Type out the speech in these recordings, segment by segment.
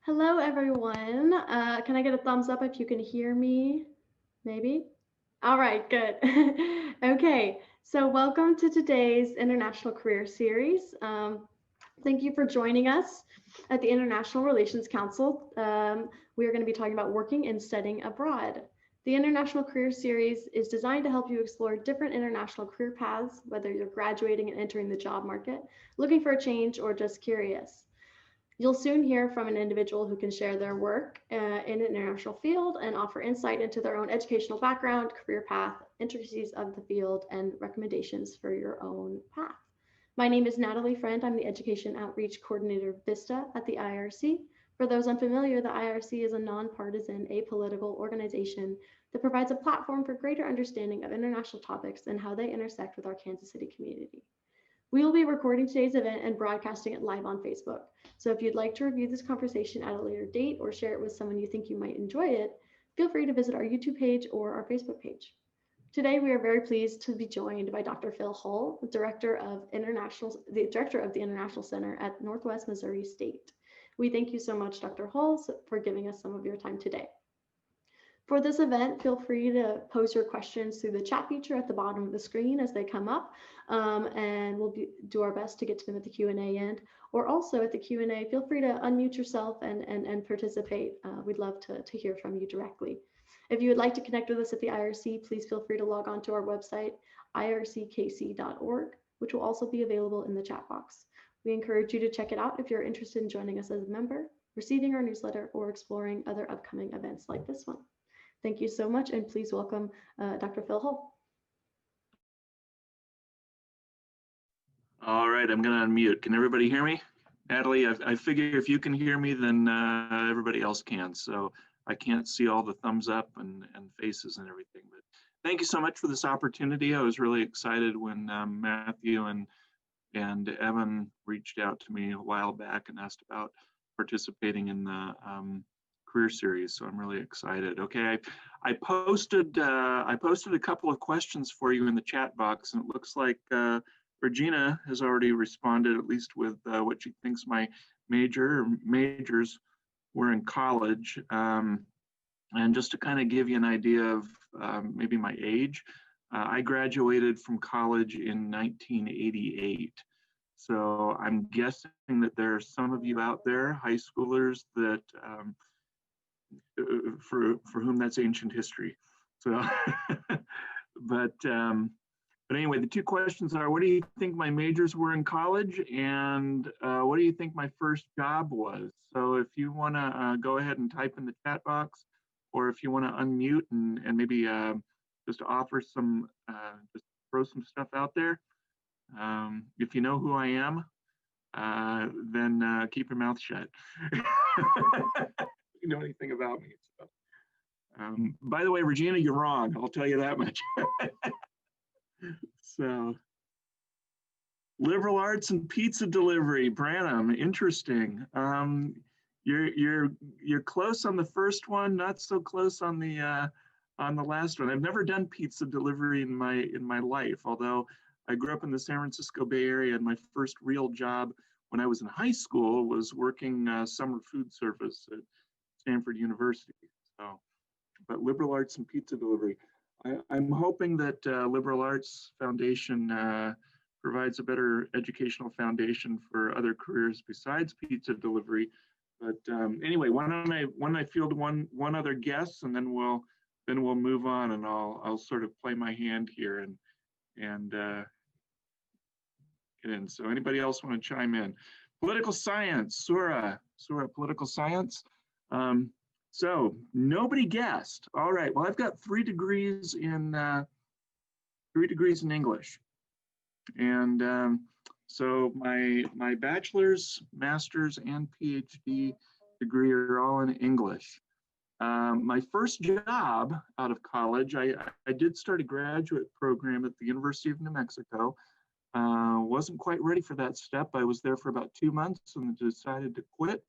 Hello, everyone. Can I get a thumbs up if you can hear me? Maybe? All right, good. Okay, so welcome to today's International Career Series. Thank you for joining us at the International Relations Council. We are going to be talking about working and studying abroad. The International Career Series is designed to help you explore different international career paths, whether you're graduating and entering the job market, looking for a change, or just curious. You'll soon hear from an individual who can share their work in an international field and offer insight into their own educational background, career path, intricacies of the field, and recommendations for your own path. My name is Natalie Friend. I'm the Education Outreach Coordinator Vista at the IRC. For those unfamiliar, the IRC is a nonpartisan, apolitical organization that provides a platform for greater understanding of international topics and how they intersect with our Kansas City community. We will be recording today's event and broadcasting it live on Facebook. So if you'd like to review this conversation at a later date or share it with someone you think you might enjoy it, feel free to visit our YouTube page or our Facebook page. Today, we are very pleased to be joined by Dr. Phil Hull, the Director of the International Center at Northwest Missouri State. We thank you so much, Dr. Hull, for giving us some of your time today. For this event, feel free to post your questions through the chat feature at the bottom of the screen as they come up, and we'll do our best to get to them at the Q&A end. Or also at the Q&A, feel free to unmute yourself and participate. We'd love to hear from you directly. If you would like to connect with us at the IRC, please feel free to log on to our website, irckc.org, which will also be available in the chat box. We encourage you to check it out if you're interested in joining us as a member, receiving our newsletter, or exploring other upcoming events like this one. Thank you so much, and please welcome Dr. Phil Hull. All right, I'm going to unmute. Can everybody hear me? Natalie, I figure if you can hear me, then everybody else can. So I can't see all the thumbs up and faces and everything. But thank you so much for this opportunity. I was really excited when Matthew and Evan reached out to me a while back and asked about participating in the career series, so I'm really excited. Okay, I posted a couple of questions for you in the chat box, and it looks like Regina has already responded, at least with what she thinks my majors were in college. And just to kind of give you an idea of maybe my age, I graduated from college in 1988. So I'm guessing that there are some of you out there, high schoolers, that for whom that's ancient history. So, but anyway, the two questions are: what do you think my majors were in college, and what do you think my first job was? So, if you want to go ahead and type in the chat box, or if you want to unmute and maybe just offer some, just throw some stuff out there. If you know who I am, then keep your mouth shut. You know anything about me. So. By the way, Regina, you're wrong. I'll tell you that much. So, liberal arts and pizza delivery, Branham, interesting. You're close on the first one, not so close on the last one. I've never done pizza delivery in my life, although I grew up in the San Francisco Bay Area, and my first real job when I was in high school was working summer food service at Stanford University. So, but liberal arts and pizza delivery. I'm hoping that Liberal Arts Foundation provides a better educational foundation for other careers besides pizza delivery. But anyway, why don't I field one other guess, and then we'll move on, and I'll sort of play my hand here and get in. So anybody else want to chime in? Political science, Sura, political science. So nobody guessed. All right. Well, I've got 3 degrees in English, and so my bachelor's, master's, and PhD degree are all in English. My first job out of college, I did start a graduate program at the University of New Mexico. Wasn't quite ready for that step. I was there for about 2 months and decided to quit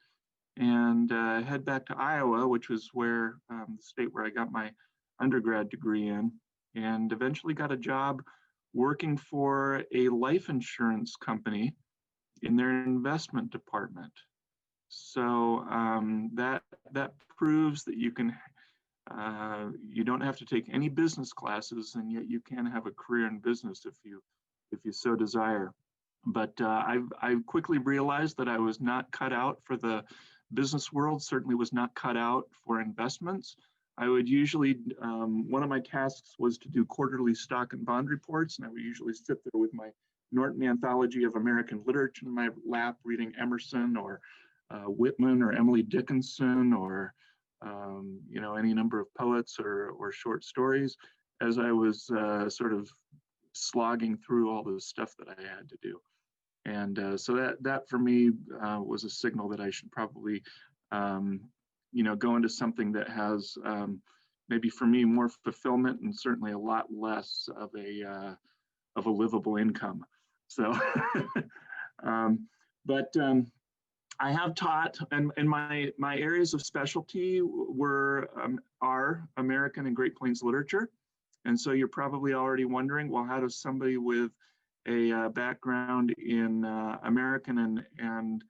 and head back to Iowa, which was where the state where I got my undergrad degree in, and eventually got a job working for a life insurance company in their investment department. So that proves that you can you don't have to take any business classes, and yet you can have a career in business if you so desire. But I quickly realized that I was not cut out for the business world. Certainly was not cut out for investments. I would usually one of my tasks was to do quarterly stock and bond reports, and I would usually sit there with my Norton Anthology of American Literature in my lap, reading Emerson or Whitman or Emily Dickinson or any number of poets or short stories as I was sort of slogging through all the stuff that I had to do. And so that for me was a signal that I should probably, go into something that has maybe for me more fulfillment and certainly a lot less of a livable income. So, but I have taught, and my areas of specialty are American and Great Plains literature. And so you're probably already wondering, well, how does somebody with a background in American and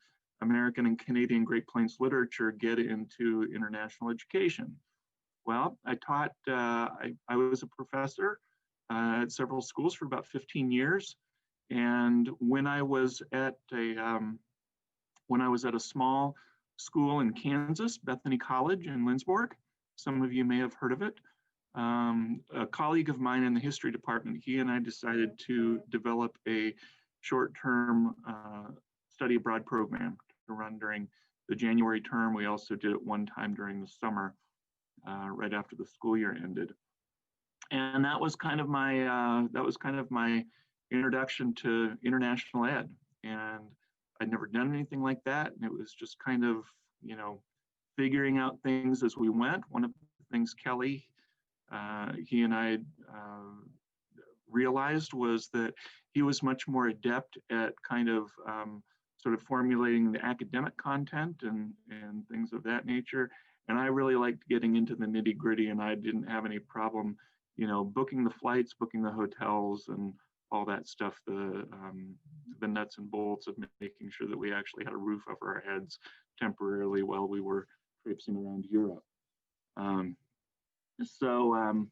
Canadian Great Plains literature get into international education? Well, I taught, I was a professor at several schools for about 15 years. And when I was at a small school in Kansas, Bethany College in Lindsborg, some of you may have heard of it. A colleague of mine in the history department, he and I decided to develop a short-term study abroad program to run during the January term. We also did it one time during the summer, right after the school year ended. And that was kind of my introduction to international ed. And I'd never done anything like that. And it was just kind of, figuring out things as we went. One of the things Kelly, he and I realized was that he was much more adept at kind of sort of formulating the academic content and things of that nature. And I really liked getting into the nitty gritty, and I didn't have any problem, booking the flights, booking the hotels, and all that stuff, the nuts and bolts of making sure that we actually had a roof over our heads temporarily while we were traipsing around Europe. So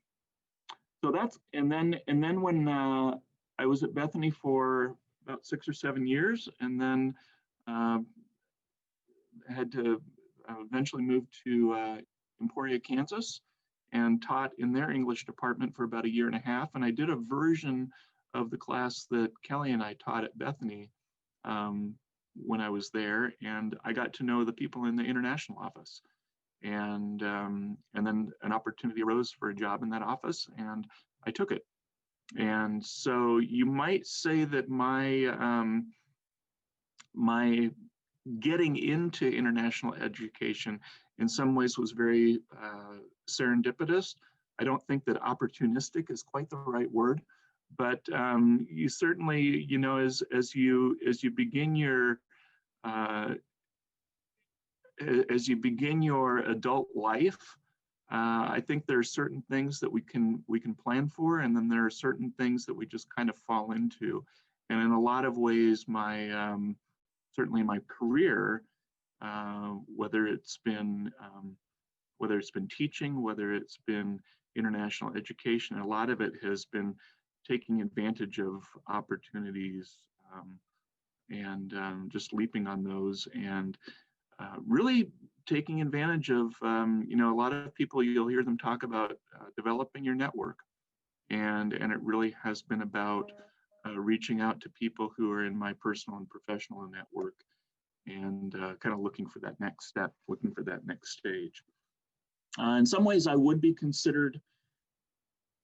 that's, and then when I was at Bethany for about 6 or 7 years, and then had to eventually move to Emporia, Kansas, and taught in their English department for about 1.5 years. And I did a version of the class that Kelly and I taught at Bethany when I was there, and I got to know the people in the international office. And then an opportunity arose for a job in that office, and I took it. And so you might say that my getting into international education in some ways was very serendipitous. I don't think that opportunistic is quite the right word, but you certainly, as you begin your adult life, I think there are certain things that we can plan for, and then there are certain things that we just kind of fall into. And in a lot of ways, certainly my career, whether it's been teaching, whether it's been international education, a lot of it has been taking advantage of opportunities and just leaping on those, and really taking advantage of, a lot of people, you'll hear them talk about developing your network. And it really has been about reaching out to people who are in my personal and professional network, and kind of looking for that next step, looking for that next stage. In some ways, I would be considered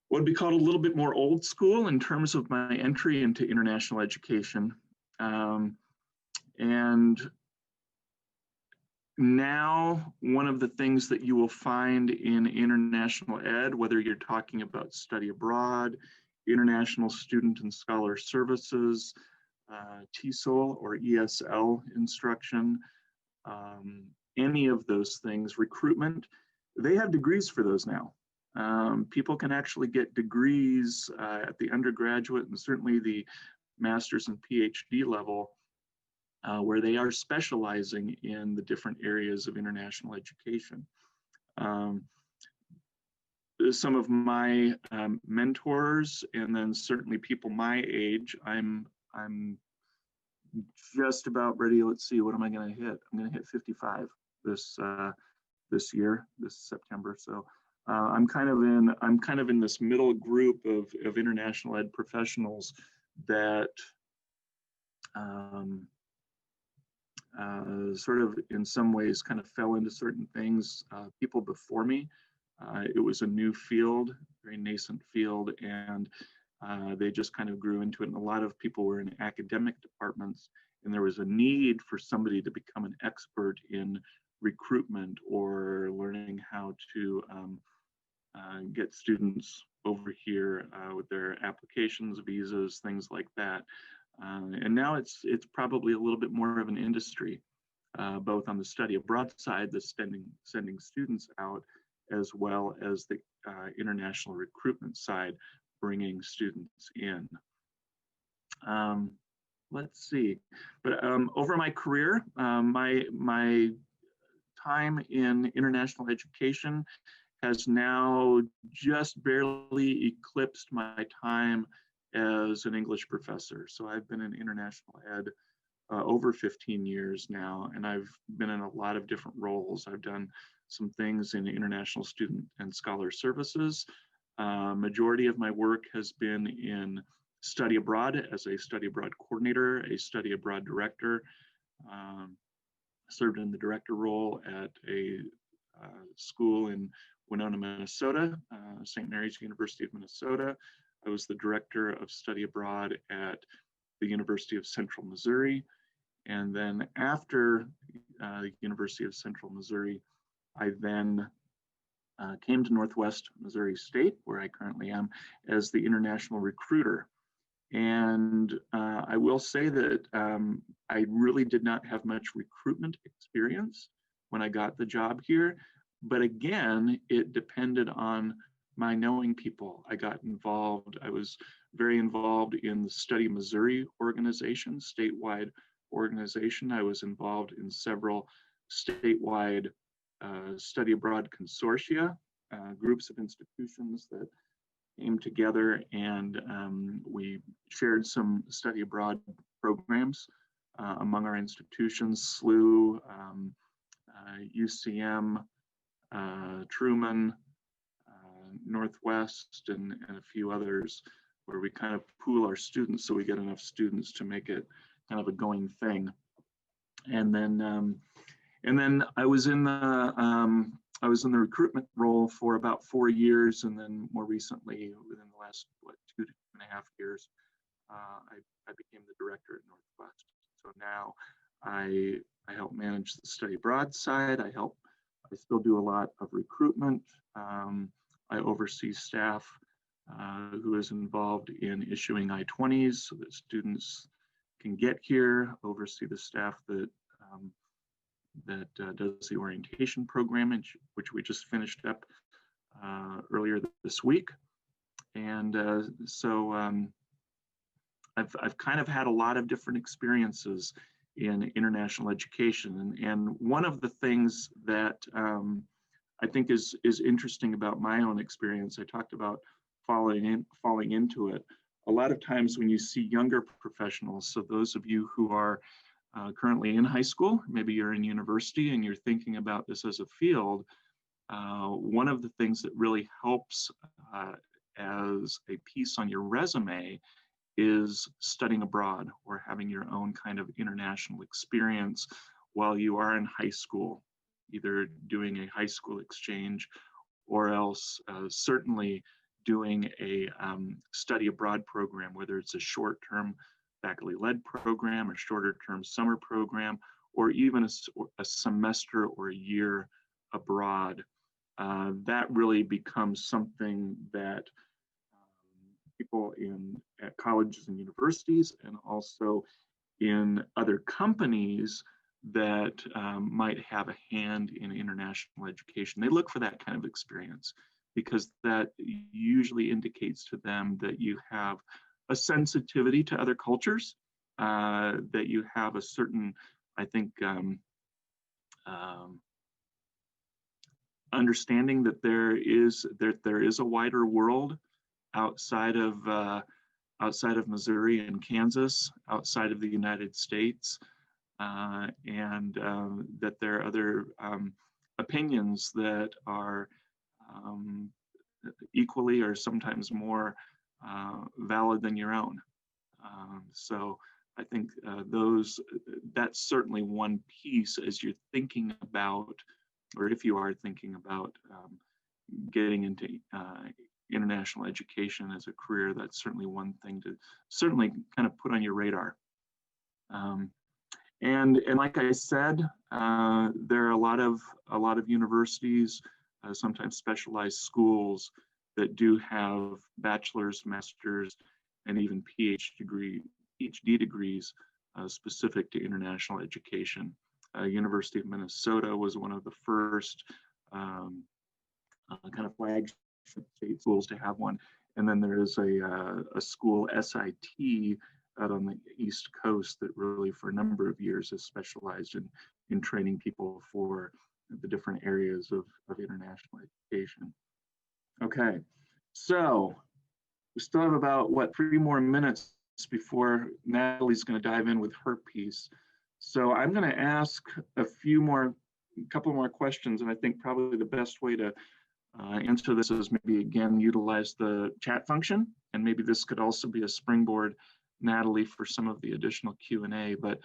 what would be called a little bit more old school in terms of my entry into international education. And now, one of the things that you will find in international ed, whether you're talking about study abroad, international student and scholar services, TESOL or ESL instruction, any of those things, recruitment, they have degrees for those now. People can actually get degrees at the undergraduate and certainly the master's and PhD level where they are specializing in the different areas of international education. Some of my mentors, and then certainly people my age, I'm just about ready. Let's see, what am I going to hit? I'm going to hit 55 this year, this September. So I'm kind of in this middle group of international ed professionals that sort of in some ways kind of fell into certain things. People before me, it was a new field, very nascent field, and they just kind of grew into it. And a lot of people were in academic departments, and there was a need for somebody to become an expert in recruitment or learning how to get students over here with their applications, visas, things like that. And now it's probably a little bit more of an industry, both on the study abroad side, the sending students out, as well as the international recruitment side, bringing students in. Let's see, but over my career, my time in international education has now just barely eclipsed my time as an English professor. So I've been in international ed over 15 years now, and I've been in a lot of different roles. I've done some things in international student and scholar services. Majority of my work has been in study abroad as a study abroad coordinator, a study abroad director, served in the director role at a school in Winona, Minnesota, St. Mary's University of Minnesota. I was the director of study abroad at the University of Central Missouri. And then after the University of Central Missouri, I then came to Northwest Missouri State, where I currently am, as the international recruiter. And I will say that I really did not have much recruitment experience when I got the job here. But again, it depended on my knowing people. I got involved. I was very involved in the Study Missouri organization, statewide organization. I was involved in several statewide study abroad consortia, groups of institutions that came together, and we shared some study abroad programs among our institutions, SLU, UCM, Truman, Northwest, and a few others, where we kind of pool our students so we get enough students to make it kind of a going thing. And then I was in the recruitment role for about 4 years, and then more recently, within the last 2 to 2.5 years, I became the director at Northwest. So now I help manage the study abroad side. I still do a lot of recruitment. I oversee staff who is involved in issuing I-20s so that students can get here, oversee the staff that does the orientation program, which we just finished up earlier this week. And so I've kind of had a lot of different experiences in international education. And one of the things that I think is interesting about my own experience, I talked about falling into it. A lot of times when you see younger professionals, so those of you who are currently in high school, maybe you're in university and you're thinking about this as a field, one of the things that really helps as a piece on your resume is studying abroad or having your own kind of international experience while you are in high school, either doing a high school exchange or else certainly doing a study abroad program, whether it's a short-term faculty-led program or shorter-term summer program, or even a semester or a year abroad. That really becomes something that people at colleges and universities, and also in other companies that might have a hand in international education, they look for that kind of experience, because that usually indicates to them that you have a sensitivity to other cultures, that you have a certain, I think, understanding that there is a wider world outside of Missouri and Kansas, outside of the United States, and that there are other opinions that are equally or sometimes more valid than your own. So I think that's certainly one piece as you're thinking about, or if you are thinking about getting into international education as a career, that's certainly one thing to certainly kind of put on your radar. And like I said, there are a lot of universities, sometimes specialized schools that do have bachelor's, master's, and even PhD degrees specific to international education. University of Minnesota was one of the first kind of flagship state schools to have one. And then there is a school, SIT, out on the East Coast that really for a number of years has specialized in training people for the different areas of international education. Okay, so we still have about, 3 more minutes before Natalie's going to dive in with her piece. So I'm going to ask a couple more questions, and I think probably the best way to answer this is maybe again utilize the chat function, and maybe this could also be a springboard, Natalie, for some of the additional Q&A. But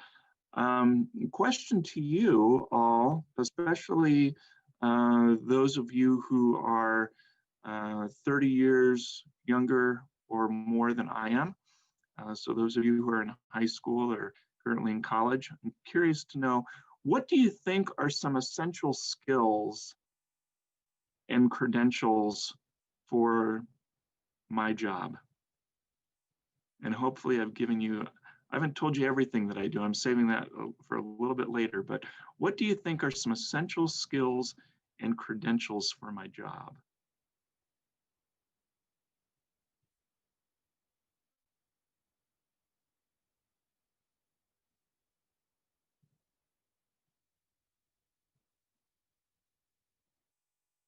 question to you all, especially those of you who are 30 years younger or more than I am. So those of you who are in high school or currently in college, I'm curious to know, what do you think are some essential skills and credentials for my job? And hopefully I've given you, I haven't told you everything that I do. I'm saving that for a little bit later, but what do you think are some essential skills and credentials for my job?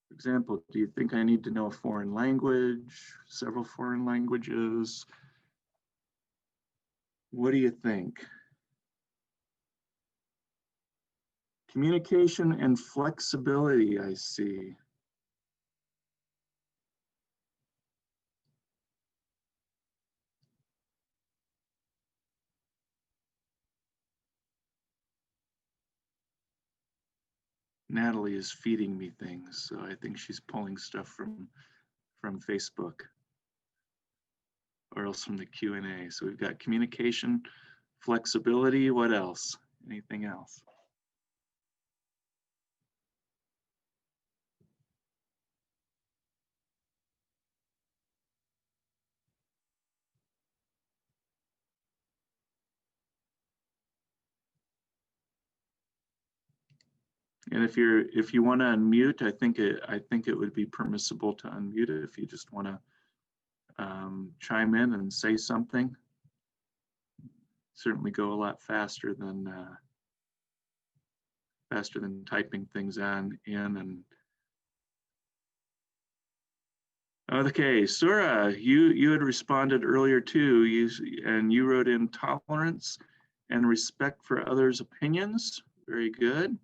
For example, do you think I need to know a foreign language, several foreign languages? What do you think? Communication and flexibility, I see. Natalie is feeding me things, so I think she's pulling stuff from Facebook or else from the Q&A. So we've got communication, flexibility. What else? Anything else? And if you want to unmute, I think it would be permissible to unmute it if you just want to chime in and say something. Certainly go a lot faster than typing things in. And okay, Sura, you had responded earlier too. You wrote in tolerance and respect for others' opinions. Very good.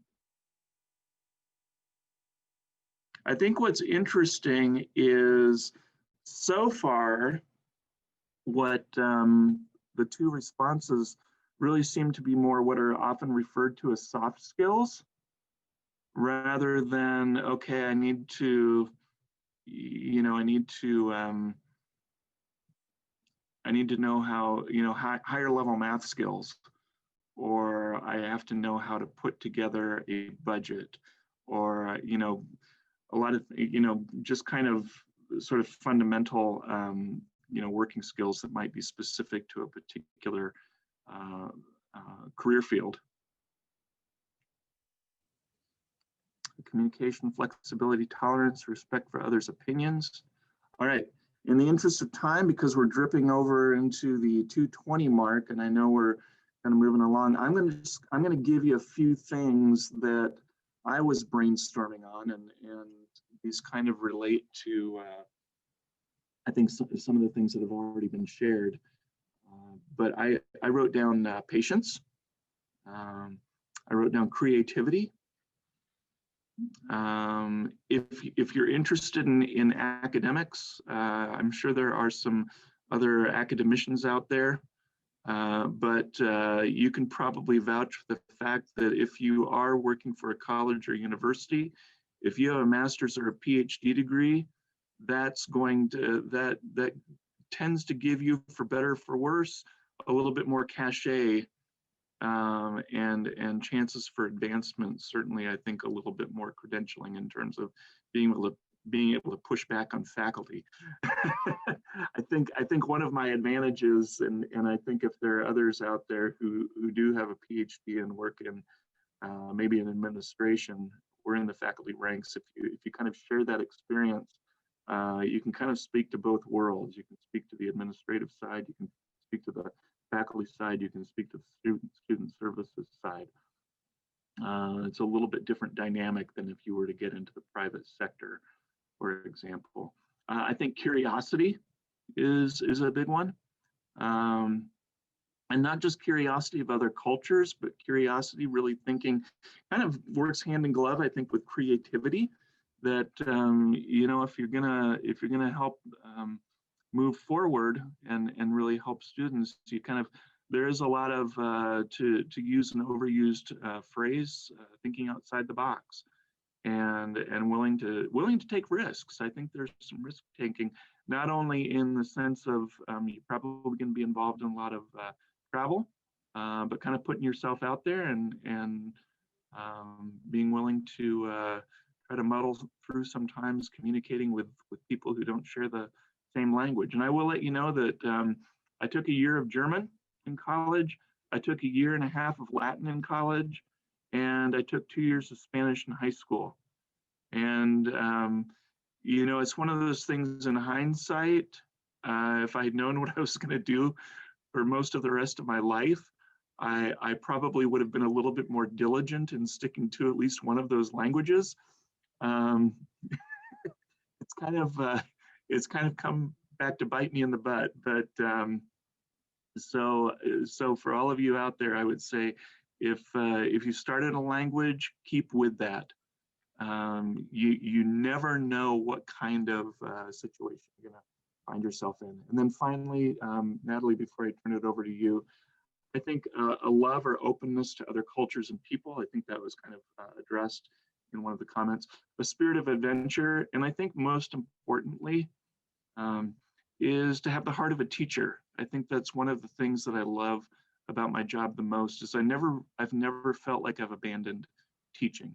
I think what's interesting is so far what the two responses really seem to be more what are often referred to as soft skills, rather than, okay, I need to know how, higher level math skills, or I have to know how to put together a budget, or, a lot of, just kind of sort of fundamental, working skills that might be specific to a particular career field. Communication, flexibility, tolerance, respect for others' opinions. All right, In the interest of time, because we're dripping over into the 2:20 mark, and I know we're kind of moving along, I'm going to give you a few things that I was brainstorming on, and these kind of relate to I think some of the things that have already been shared. But I wrote down patience. I wrote down creativity. If you're interested in academics, I'm sure there are some other academicians out there, but you can probably vouch for the fact that if you are working for a college or university, if you have a master's or a PhD degree, that's going to, that tends to give you, for better or for worse, a little bit more cachet and chances for advancement. Certainly, I think a little bit more credentialing in terms of being able to push back on faculty. I think one of my advantages, and I think if there are others out there who do have a PhD and work in maybe in administration or in the faculty ranks, if you kind of share that experience, you can kind of speak to both worlds. You can speak to the administrative side, you can speak to the faculty side, you can speak to the student services side. It's a little bit different dynamic than if you were to get into the private sector, for example. I think curiosity is a big one. And not just curiosity of other cultures, but curiosity, really thinking, kind of works hand in glove, I think, with creativity. That you know, if you're gonna help move forward and really help students, you kind of, there is a lot of to use an overused phrase, thinking outside the box, and willing to take risks. I think there's some risk taking, not only in the sense of you're probably going to be involved in a lot of travel, but kind of putting yourself out there and being willing to try to muddle through sometimes communicating with people who don't share the same language. And I will let you know that I took a year of German in college. I took a year and a half of Latin in college, and I took 2 years of Spanish in high school. And you know, it's one of those things in hindsight, if I had known what I was going to do for most of the rest of my life, I probably would have been a little bit more diligent in sticking to at least one of those languages. It's kind of come back to bite me in the butt. But so for all of you out there, I would say, if you started a language, keep with that. You never know what kind of situation you're gonna find yourself in. And then finally, Natalie, before I turn it over to you, I think a love or openness to other cultures and people. I think that was kind of addressed in one of the comments. A spirit of adventure, and I think most importantly, is to have the heart of a teacher. I think that's one of the things that I love about my job the most. Is I've never felt like I've abandoned teaching.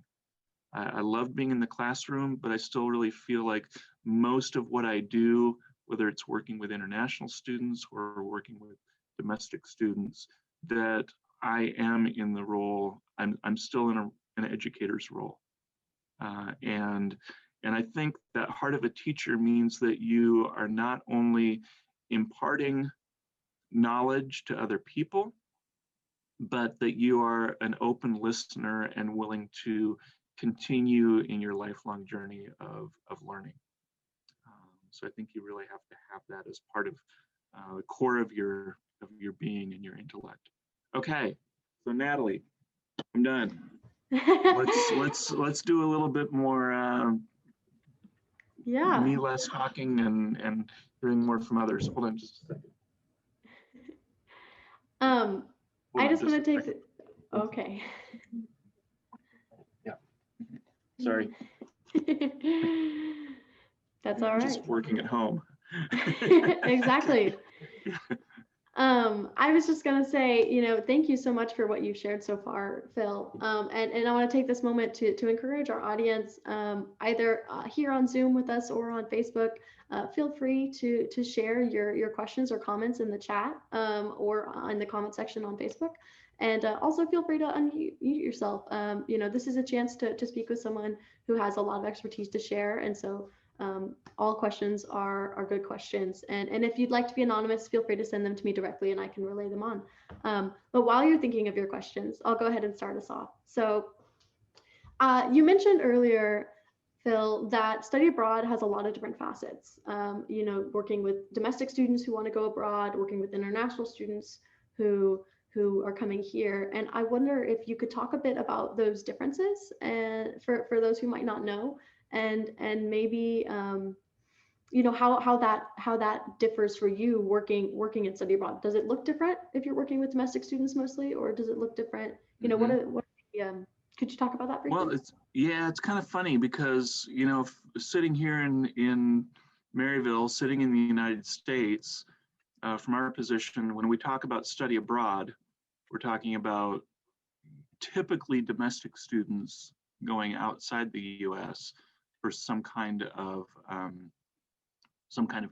I love being in the classroom, but I still really feel like most of what I do, whether it's working with international students or working with domestic students, that I am in the role, I'm still in an educator's role. And I think that heart of a teacher means that you are not only imparting knowledge to other people, but that you are an open listener and willing to continue in your lifelong journey of learning. So I think you really have to have that as part of the core of your being and your intellect. Okay, so Natalie, I'm done. Let's do a little bit more. Yeah. Me less talking and hearing more from others. Hold on just a second. I just want to take the, okay. Yeah. Sorry. That's all right. Just working at home. Exactly. I was just gonna say, you know, thank you so much for what you've shared so far, Phil. And I want to take this moment to encourage our audience, either here on Zoom with us or on Facebook. Feel free to share your questions or comments in the chat, or in the comment section on Facebook. And also feel free to unmute yourself. You know, this is a chance to speak with someone who has a lot of expertise to share. And so all questions are good questions. And if you'd like to be anonymous, feel free to send them to me directly and I can relay them on. But while you're thinking of your questions, I'll go ahead and start us off. So you mentioned earlier, Phil, that study abroad has a lot of different facets. Working with domestic students who want to go abroad, working with international students who are coming here. And I wonder if you could talk a bit about those differences and for those who might not know, and maybe how that differs for you working and study abroad. Does it look different if you're working with domestic students mostly, or does it look different? What are the, could you talk about that briefly? Well, it's kind of funny because, sitting here in Maryville, sitting in the United States, from our position, when we talk about study abroad, we're talking about typically domestic students going outside the U.S. for some kind of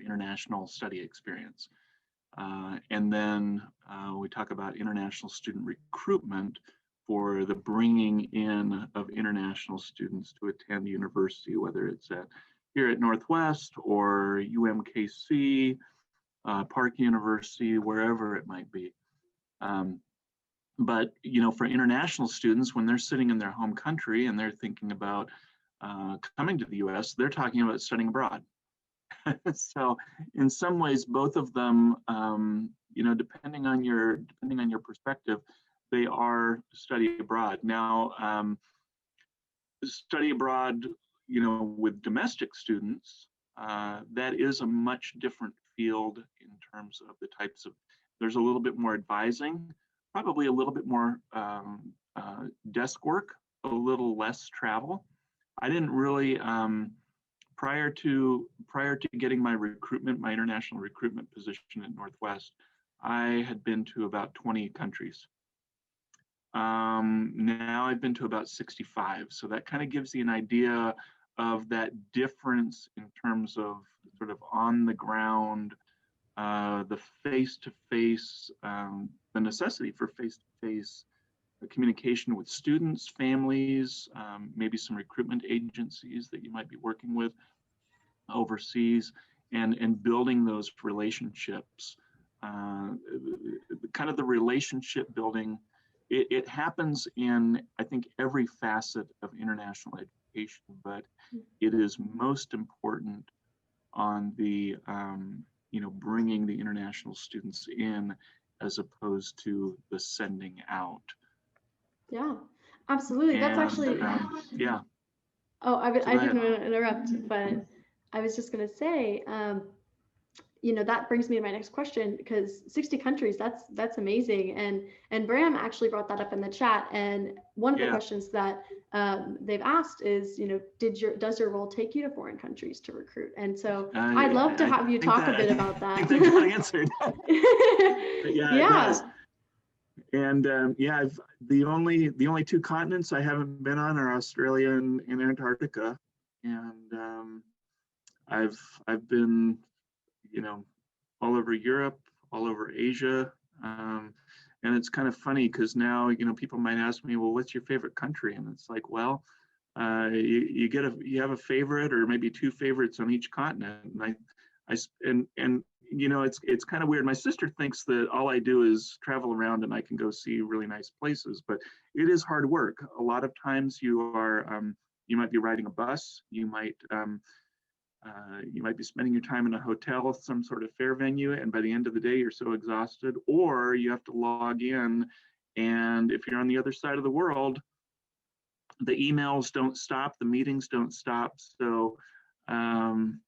international study experience. And then we talk about international student recruitment for the bringing in of international students to attend university, whether it's here at Northwest or UMKC, Park University, wherever it might be. But for international students, when they're sitting in their home country and they're thinking about coming to the U.S., they're talking about studying abroad. So in some ways, both of them, depending on your perspective, they are study abroad. Now, study abroad, with domestic students, that is a much different field in terms of the types of, there's a little bit more advising, probably a little bit more desk work, a little less travel. I didn't really, prior to getting my international recruitment position at Northwest, I had been to about 20 countries. Now I've been to about 65. So that kind of gives you an idea of that difference in terms of sort of on the ground, the face-to-face, the necessity for face-to-face communication with students, families, maybe some recruitment agencies that you might be working with overseas, and building those relationships. Kind of the relationship building, it happens in, I think, every facet of international education, but it is most important on the, bringing the international students in as opposed to the sending out. Yeah, absolutely. That's actually, yeah. Oh, I didn't want to interrupt, but I was just going to say, that brings me to my next question, because 60 countries, that's amazing. And Bram actually brought that up in the chat. And one of the questions that they've asked is, does your role take you to foreign countries to recruit? And so I'd love to have you talk a bit about that. I think that got answered. Yeah. And the only two continents I haven't been on are Australia and Antarctica. And I've been, all over Europe, all over Asia. And it's kind of funny because now, people might ask me, well, what's your favorite country? And it's like, well, you have a favorite or maybe two favorites on each continent. And it's kind of weird. My sister thinks that all I do is travel around and I can go see really nice places, but it is hard work. A lot of times you might be riding a bus, you might be spending your time in a hotel, some sort of fair venue, and by the end of the day, you're so exhausted, or you have to log in, and if you're on the other side of the world, the emails don't stop, the meetings don't stop. So, and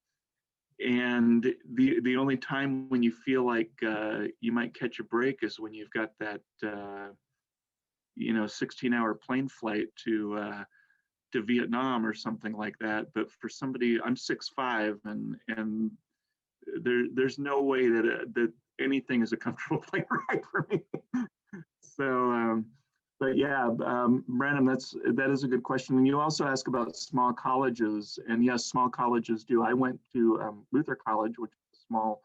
the only time when you feel like you might catch a break is when you've got that 16-hour plane flight to Vietnam or something like that. But for somebody, I'm 6'5", and there's no way that anything is a comfortable plane ride for me. So, but yeah, Brandon, that is a good question. And you also ask about small colleges, and yes, small colleges do. I went to Luther College, which is a small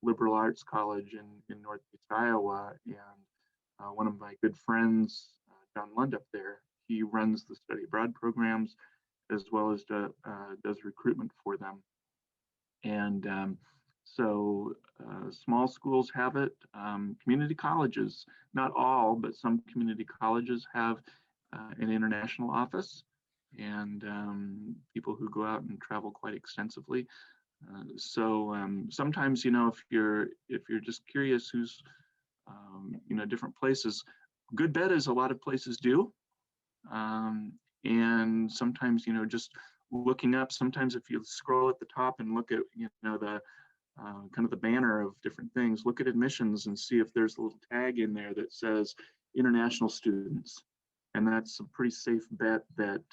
liberal arts college in Northeast Iowa, and one of my good friends, John Lund up there, he runs the study abroad programs as well as does recruitment for them. And so small schools have it. Community colleges, not all, but some community colleges have an international office, and people who go out and travel quite extensively. So sometimes, if you're just curious who's, different places, good bet is a lot of places do. And sometimes, just looking up, sometimes if you scroll at the top and look at, the kind of the banner of different things, look at admissions and see if there's a little tag in there that says international students. And that's a pretty safe bet that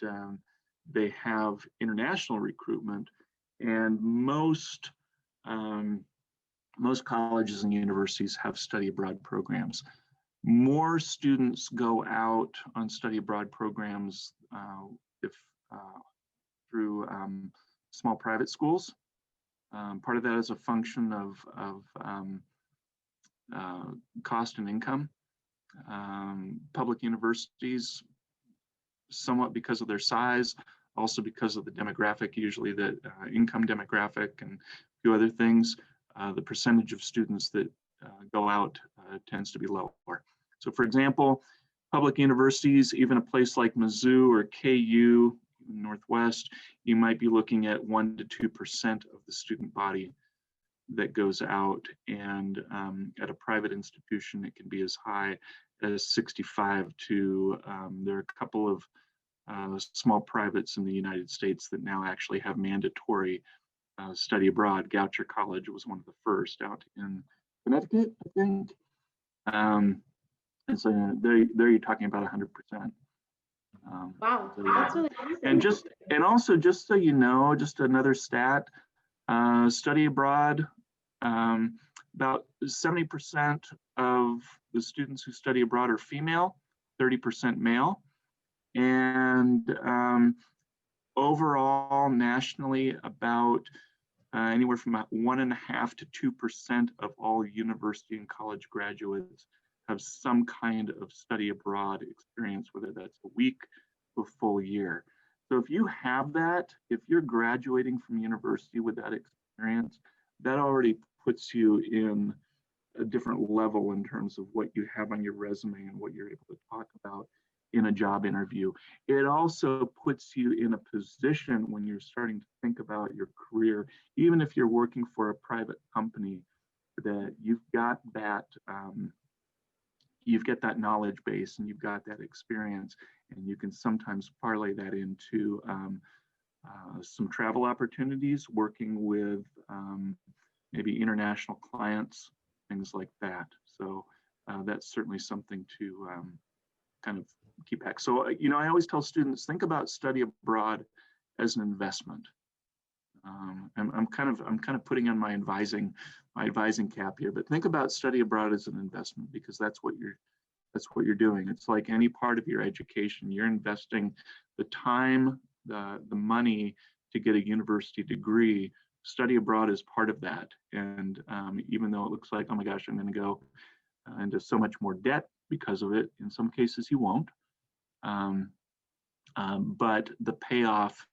they have international recruitment. And most colleges and universities have study abroad programs. More students go out on study abroad programs through small private schools. Part of that is a function of cost and income. Public universities, somewhat because of their size, also because of the demographic, usually the income demographic and a few other things, the percentage of students that go out tends to be lower. So for example, public universities, even a place like Mizzou or KU, Northwest, you might be looking at 1 to 2% of the student body that goes out. And at a private institution, it can be as high as 65 to, there are a couple of small privates in the United States that now actually have mandatory study abroad. Goucher College was one of the first out in Connecticut, I think. And so there you're talking about 100%. Wow, so that's really amazing. And also, just so you know, just another stat, study abroad, about 70% of the students who study abroad are female, 30% male. And overall, nationally, about anywhere from about 1.5% to 2% of all university and college graduates have some kind of study abroad experience, whether that's a week or full year. So if you have that, if you're graduating from university with that experience, that already puts you in a different level in terms of what you have on your resume and what you're able to talk about in a job interview. It also puts you in a position when you're starting to think about your career, even if you're working for a private company, that you've got that knowledge base and you've got that experience, and you can sometimes parlay that into some travel opportunities, working with maybe international clients, things like that. So that's certainly something to kind of keep back. So, I always tell students, think about study abroad as an investment. I'm kind of putting on my advising cap here, but think about study abroad as an investment, because that's what you're doing. It's like any part of your education. You're investing the time, the money to get a university degree. Study abroad is part of that. And even though it looks like, oh my gosh, I'm going to go into so much more debt because of it, in some cases you won't. But the payoff,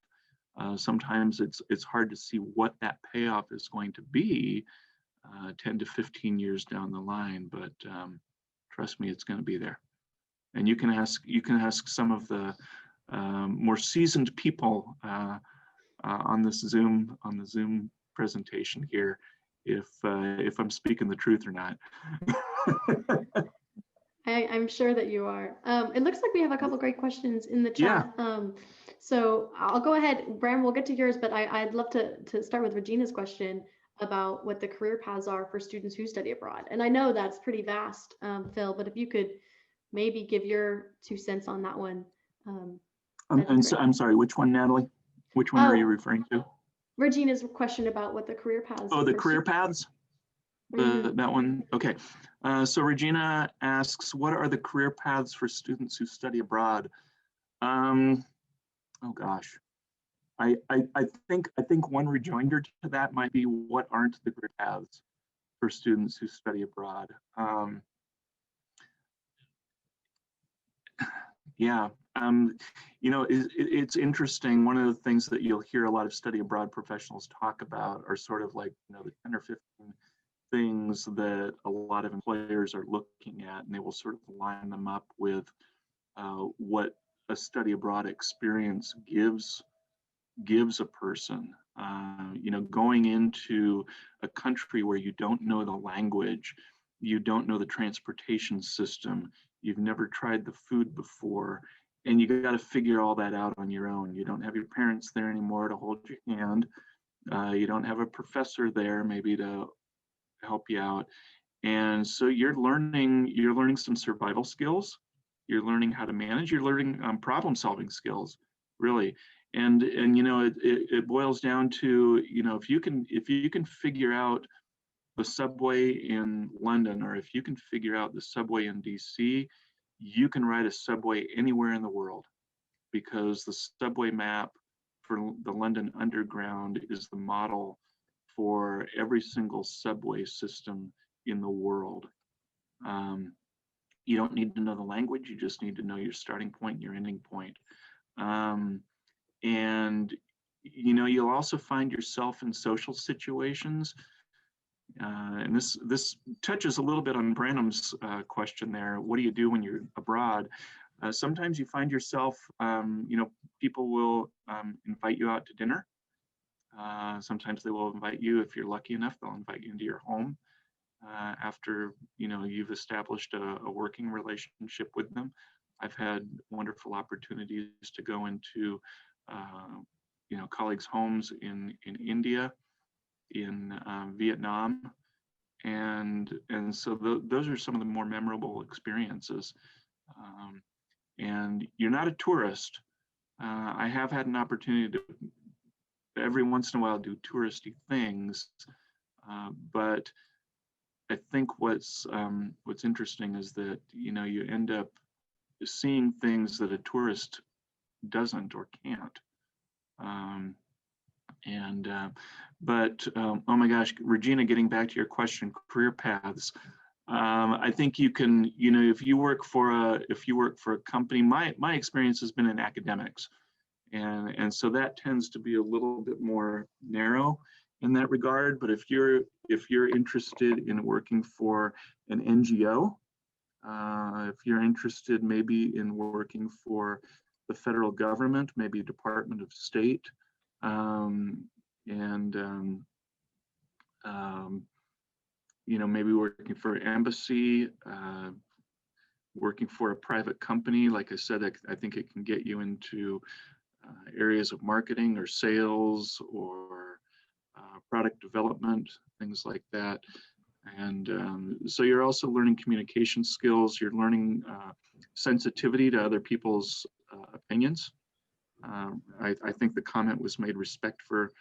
sometimes it's hard to see what that payoff is going to be 10 to 15 years down the line, but trust me, it's going to be there. And you can ask some of the more seasoned people on the Zoom presentation here if I'm speaking the truth or not. I'm sure that you are. It looks like we have a couple great questions in the chat. Yeah. So I'll go ahead, Bram, we'll get to yours, but I'd love to start with Regina's question about what the career paths are for students who study abroad. And I know that's pretty vast, Phil, but if you could maybe give your 2 cents on that one. I'm sorry, which one, Natalie? Which one are you referring to? Regina's question about what the career paths. Oh, the career paths? That one, okay. So Regina asks, what are the career paths for students who study abroad? Oh gosh, I think one rejoinder to that might be, what aren't the career paths for students who study abroad? Yeah, It's interesting. One of the things that you'll hear a lot of study abroad professionals talk about are sort of like, the 10 or 15 things that a lot of employers are looking at, and they will sort of line them up with what a study abroad experience gives a person. Going into a country where you don't know the language, you don't know the transportation system, you've never tried the food before, and you got to figure all that out on your own. You don't have your parents there anymore to hold your hand. You don't have a professor there maybe to help you out. And so you're learning some survival skills. You're learning how to manage. You're learning problem solving skills, really. And it boils down to, if you can figure out the subway in London, or if you can figure out the subway in DC, you can ride a subway anywhere in the world, because the subway map for the London Underground is the model for every single subway system in the world. You don't need to know the language, you just need to know your starting point and your ending point. And you'll also find yourself in social situations. And this touches a little bit on Branham's question there. What do you do when you're abroad? Sometimes you find yourself, people will invite you out to dinner. Sometimes they will invite you, if you're lucky enough, they'll invite you into your home after you've established a working relationship with them. I've had wonderful opportunities to go into colleagues' homes in India, in Vietnam, and so those are some of the more memorable experiences. And you're not a tourist. I have had an opportunity to every once in a while do touristy things, but I think what's interesting is that you end up seeing things that a tourist doesn't or can't. But oh my gosh, Regina, getting back to your question, career paths. I think you can, if you work for a company, my experience has been in academics, and so that tends to be a little bit more narrow in that regard. But if you're interested in working for an NGO, if you're interested maybe in working for the federal government, maybe Department of State, maybe working for an embassy, working for a private company, like I said, I think it can get you into areas of marketing or sales or product development, things like that. And so you're also learning communication skills. You're learning sensitivity to other people's opinions. I think the comment was made respect for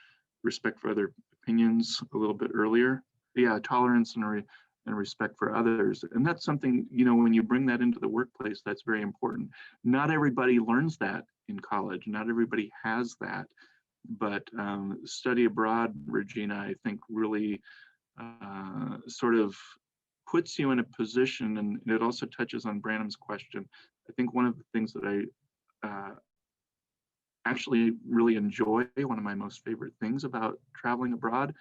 other opinions a little bit earlier. Yeah, tolerance and respect for others. And that's something, when you bring that into the workplace, that's very important. Not everybody learns that in college. Not everybody has that. But study abroad, Regina, I think really sort of puts you in a position, and it also touches on Branham's question. I think one of the things that I actually really enjoy, one of my most favorite things about traveling abroad,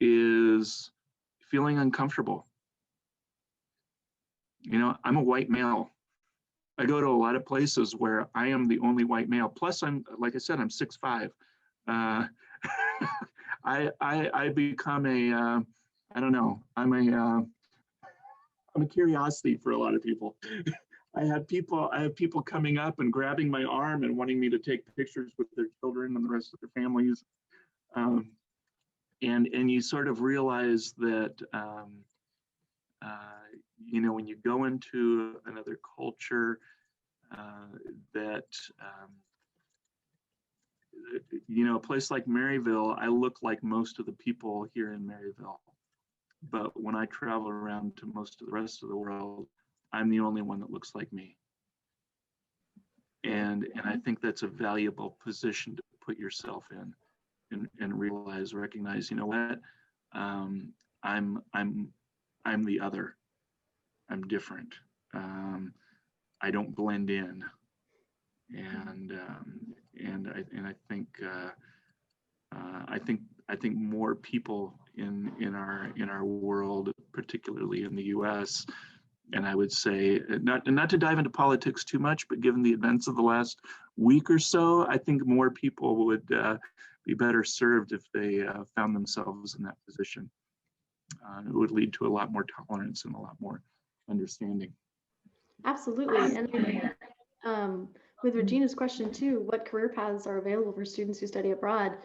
is feeling uncomfortable. I'm a white male. I go to a lot of places where I am the only white male. Plus, like I said, I'm 6'5". I become a I don't know. I'm a curiosity for a lot of people. I have people coming up and grabbing my arm and wanting me to take pictures with their children and the rest of their families. And you sort of realize that when you go into another culture, that a place like Maryville, I look like most of the people here in Maryville. But when I travel around to most of the rest of the world, I'm the only one that looks like me. And I think that's a valuable position to put yourself in, and recognize, what, I'm the other. I'm different. I don't blend in. and I think I think more people in our world, particularly in the U.S., and I would say not to dive into politics too much, but given the events of the last week or so, I think more people would be better served if they found themselves in that position. It would lead to a lot more tolerance and a lot more understanding. Absolutely. And with Regina's question too, what career paths are available for students who study abroad?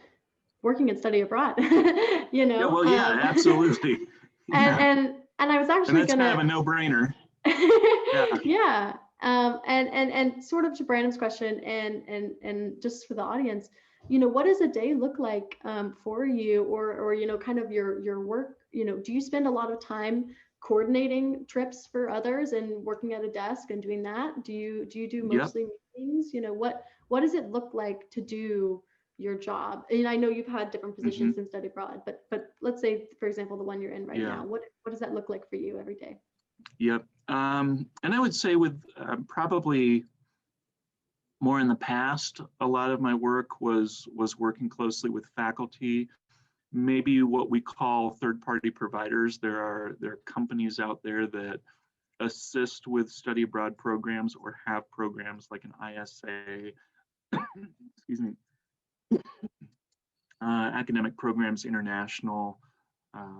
Working and study abroad, you know? Yeah, well, yeah, absolutely. Yeah. And I was actually and that's kind of a no-brainer. Yeah. Yeah. And sort of to Brandon's question and just for the audience, you know, what does a day look like for you, or you know, kind of your work? You know, do you spend a lot of time coordinating trips for others and working at a desk and doing that? Do you do mostly meetings? You know, what does it look like to do your job? And I know you've had different positions and study abroad, but let's say, for example, the one you're in right now. What does that look like for you every day? Yep. And I would say with probably more in the past, a lot of my work was working closely with faculty, maybe what we call third-party providers. There are companies out there that assist with study abroad programs or have programs like an ISA, excuse me, Academic Programs International,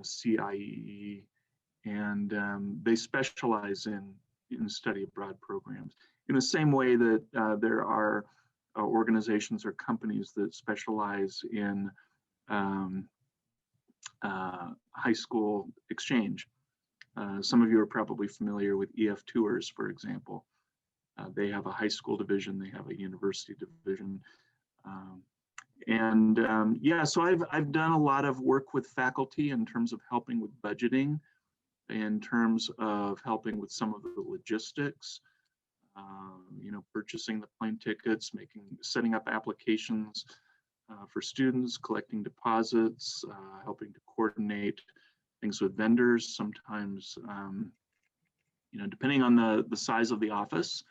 CIE, and they specialize in study abroad programs. In the same way that there are organizations or companies that specialize in high school exchange. Some of you are probably familiar with EF Tours, for example. They have a high school division, they have a university division. Yeah, so I've done a lot of work with faculty in terms of helping with budgeting, in terms of helping with some of the logistics, you know, purchasing the plane tickets, setting up applications for students, collecting deposits, helping to coordinate things with vendors. Sometimes, you know, depending on the size of the office,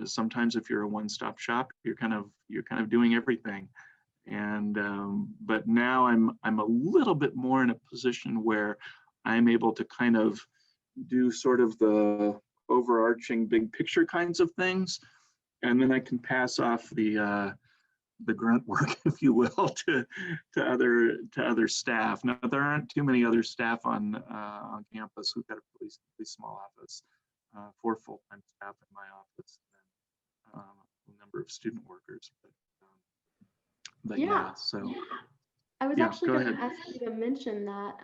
sometimes if you're a one-stop shop, you're kind of doing everything. And but now I'm a little bit more in a position where I'm able to kind of do sort of the overarching big picture kinds of things, and then I can pass off the grunt work, if you will, to other staff. Now there aren't too many other staff on campus. We've got a pretty small office, 4 full-time staff in my office, and a number of student workers. But yeah, so. I was actually going to ask you to mention that.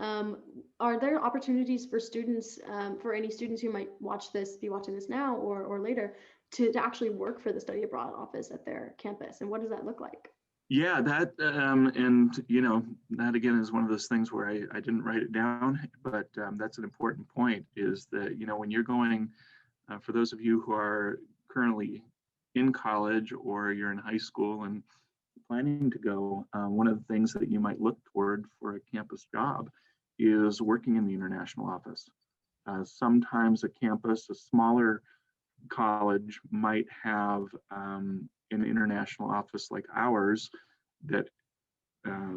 Are there opportunities for students, for any students who might be watching this now or later, to actually work for the study abroad office at their campus? And what does that look like? Yeah, that, and you know, that again is one of those things where I didn't write it down, but that's an important point, is that, you know, when you're going, for those of you who are currently in college or you're in high school and planning to go, one of the things that you might look toward for a campus job is working in the international office. Sometimes a campus, a smaller college, might have an international office like ours that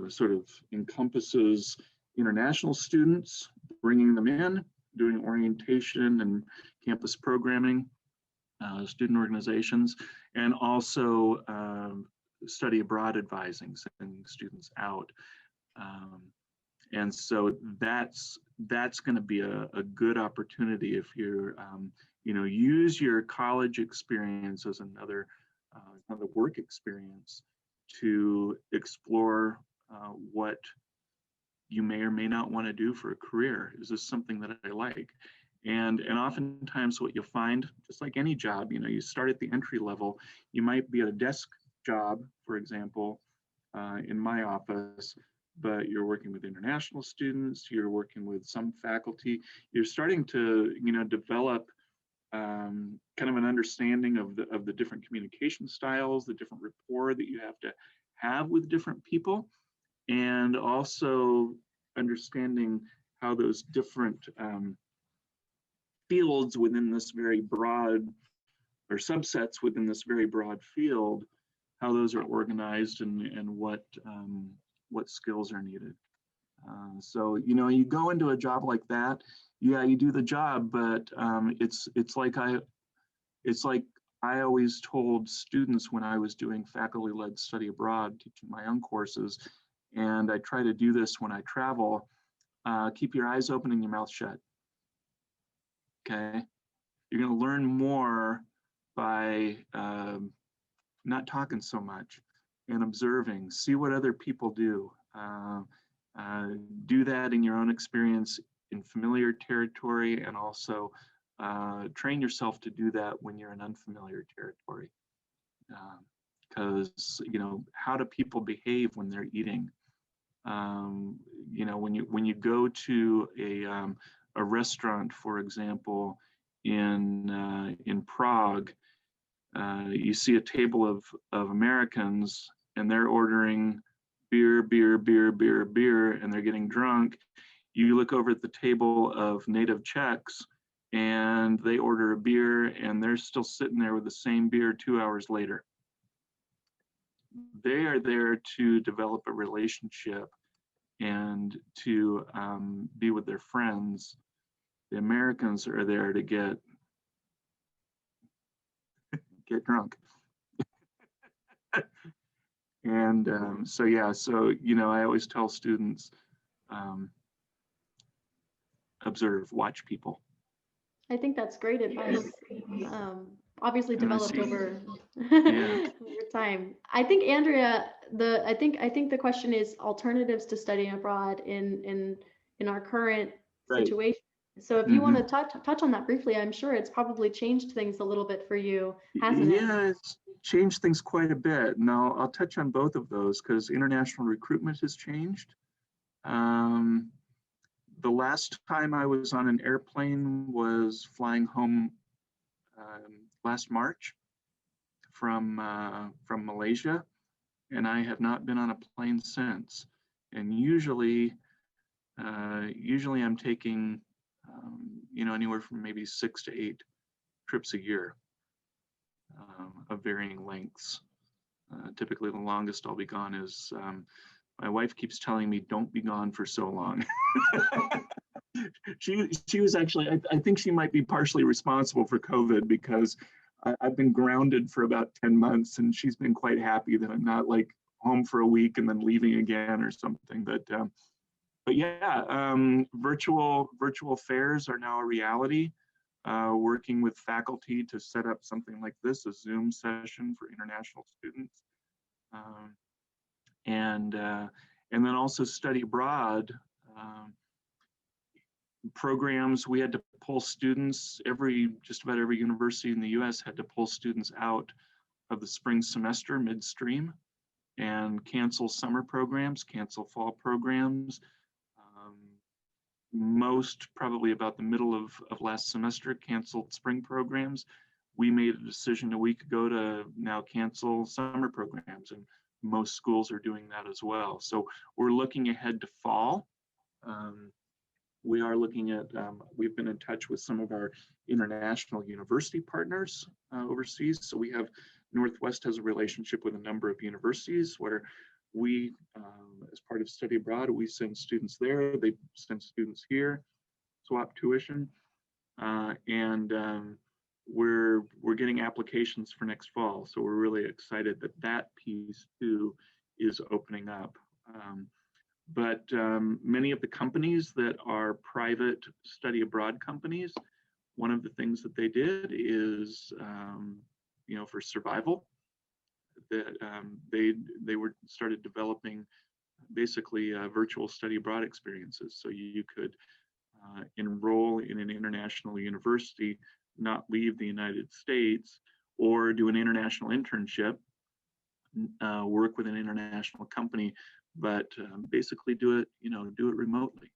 sort of encompasses international students, bringing them in, doing orientation and campus programming, student organizations, and also study abroad advising, sending students out. And so that's going to be a good opportunity if you're, you know, use your college experience as another work experience to explore what you may or may not want to do for a career. Is this something that I like? And oftentimes what you'll find, just like any job, you know, you start at the entry level, you might be at a desk job, for example, in my office, but you're working with international students, you're working with some faculty, you're starting to, you know, develop kind of an understanding of the different communication styles, the different rapport that you have to have with different people, and also understanding how those different fields within this very broad or subsets within this very broad field, how those are organized and what skills are needed. So, you know, you go into a job like that, yeah, you do the job, but it's like I always told students when I was doing faculty-led study abroad, teaching my own courses, and I try to do this when I travel, keep your eyes open and your mouth shut, okay? You're gonna learn more by not talking so much and observing, see what other people do. Do that in your own experience in familiar territory, and also train yourself to do that when you're in unfamiliar territory. Because you know, how do people behave when they're eating? You know, when you go to a restaurant, for example, in Prague, you see a table of Americans, and they're ordering beer, beer, beer, beer, beer, and they're getting drunk. You look over at the table of native Czechs, and they order a beer, and they're still sitting there with the same beer 2 hours later. They are there to develop a relationship and to be with their friends. The Americans are there to get drunk. And so, yeah, so, you know, I always tell students, observe, watch people. I think that's great advice. Obviously developed over Yeah. over time. I think Andrea, I think the question is alternatives to studying abroad in our current Right. situation. So if you want to touch on that briefly, I'm sure it's probably changed things a little bit for you, hasn't it? Yeah, it's changed things quite a bit. Now I'll touch on both of those because international recruitment has changed. The last time I was on an airplane was flying home last March from Malaysia, and I have not been on a plane since. And usually I'm taking you know, anywhere from maybe 6 to 8 trips a year of varying lengths. Typically, the longest I'll be gone is my wife keeps telling me, "Don't be gone for so long." She was actually, I think she might be partially responsible for COVID because I've been grounded for about 10 months, and she's been quite happy that I'm not like home for a week and then leaving again or something. But yeah, virtual fairs are now a reality. Working with faculty to set up something like this, a Zoom session for international students, and then also study abroad programs. We had to pull students. Just about every university in the U.S. had to pull students out of the spring semester midstream and cancel summer programs, cancel fall programs. Most, probably about the middle of last semester, canceled spring programs. We made a decision a week ago to now cancel summer programs, and most schools are doing that as well. So we're looking ahead to fall. We are looking at, we've been in touch with some of our international university partners overseas. So we have, Northwest has a relationship with a number of universities where we, as part of study abroad, we send students there, they send students here, swap tuition, and we're getting applications for next fall. So we're really excited that that piece too is opening up. But many of the companies that are private study abroad companies, one of the things that they did is, you know, for survival, that they were started developing basically virtual study abroad experiences. So you could enroll in an international university, not leave the United States, or do an international internship, work with an international company, but basically do it, you know, do it remotely.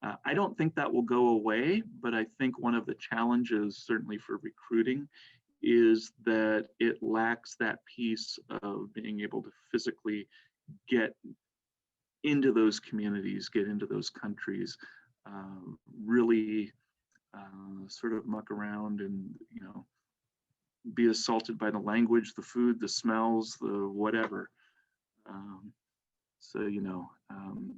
I don't think that will go away, but I think one of the challenges, certainly for recruiting, is that it lacks that piece of being able to physically get into those communities, get into those countries, really sort of muck around and, you know, be assaulted by the language, the food, the smells, the whatever. So,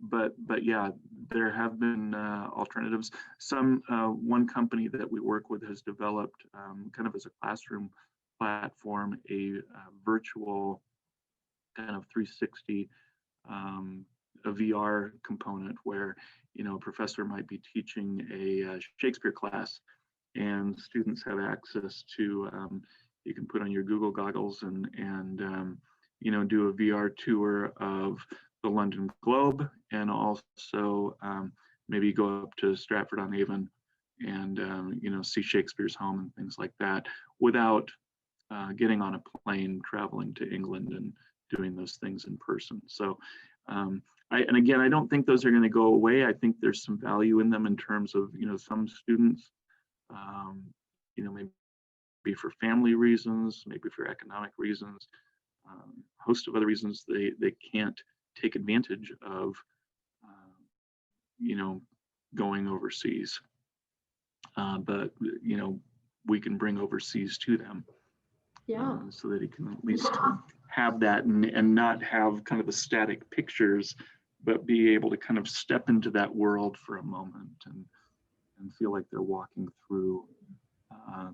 but yeah, there have been alternatives. One company that we work with has developed kind of as a classroom platform, a virtual kind of 360 a VR component where, a professor might be teaching a Shakespeare class, and students have access to, you can put on your Google goggles and do a VR tour of the London Globe, and also maybe go up to Stratford-on-Avon and see Shakespeare's home and things like that, without getting on a plane, traveling to England and doing those things in person. So and again, I don't think those are going to go away. I think there's some value in them in terms of, some students, maybe for family reasons, maybe for economic reasons, a host of other reasons, they can't take advantage of, going overseas. But, we can bring overseas to them. Yeah. So that he can at least have that and not have kind of the static pictures, but be able to kind of step into that world for a moment and feel like they're walking through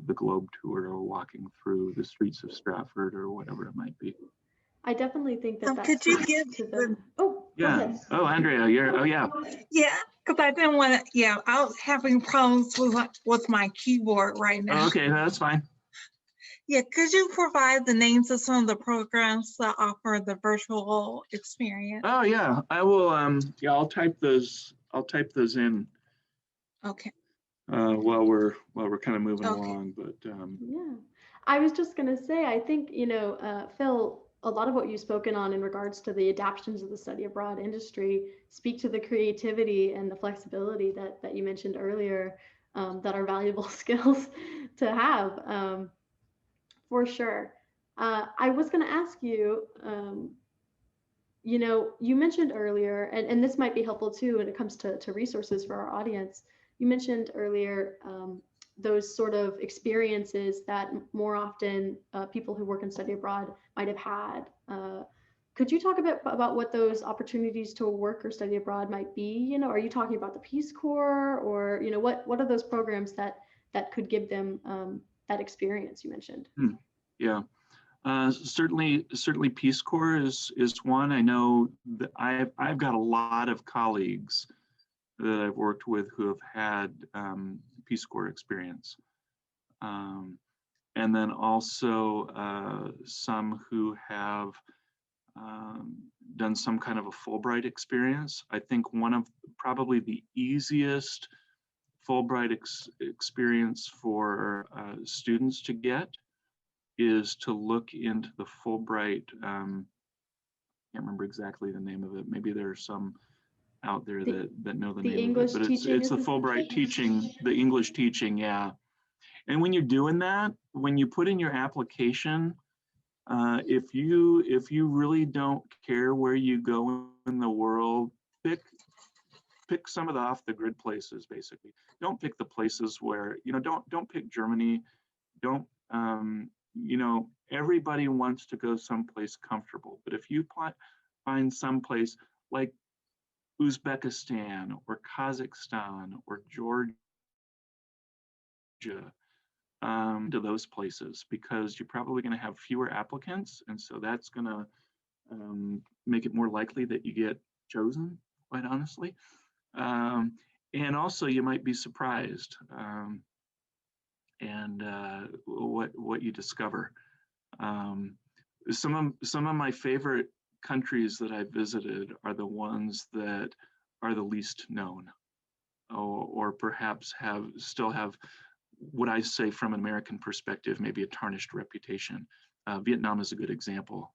the Globe tour, or walking through the streets of Stratford, or whatever it might be. I definitely think that could you give to them. Oh, yeah. Go ahead. Oh, Andrea, yeah. Yeah, because I didn't want to, I was having problems with my keyboard right now. Oh, okay, that's fine. Yeah, could you provide the names of some of the programs that offer the virtual experience? Oh yeah, I will. I'll type those in. Okay. While we're kind of moving along, but yeah, I was just gonna say, I think Phil, a lot of what you've spoken on in regards to the adaptations of the study abroad industry speak to the creativity and the flexibility that you mentioned earlier, that are valuable skills to have. For sure. I was going to ask you, you mentioned earlier, and this might be helpful too when it comes to resources for our audience. You mentioned earlier those sort of experiences that more often people who work and study abroad might have had. Could you talk a bit about what those opportunities to work or study abroad might be? Are you talking about the Peace Corps, or what are those programs that could give them that experience you mentioned? Yeah, certainly Peace Corps is one. I know that I've got a lot of colleagues that I've worked with who have had Peace Corps experience, and then also some who have done some kind of a Fulbright experience. I think one of probably the easiest Fulbright experience for students to get is to look into the Fulbright, can't remember exactly the name of it. Maybe there are some out there that know the name English of it, but it's the Fulbright teaching, the English teaching, yeah. And when you're doing that, when you put in your application, if you really don't care where you go in the world, pick some of the off the grid places. Basically, don't pick the places where don't pick Germany. Don't everybody wants to go someplace comfortable, but if you find someplace like Uzbekistan or Kazakhstan or Georgia, to those places, because you're probably going to have fewer applicants, and so that's going to make it more likely that you get chosen, quite honestly. And also you might be surprised and what you discover. Some of my favorite countries that I've visited are the ones that are the least known, or perhaps still have what I say from an American perspective, maybe a tarnished reputation. Vietnam is a good example.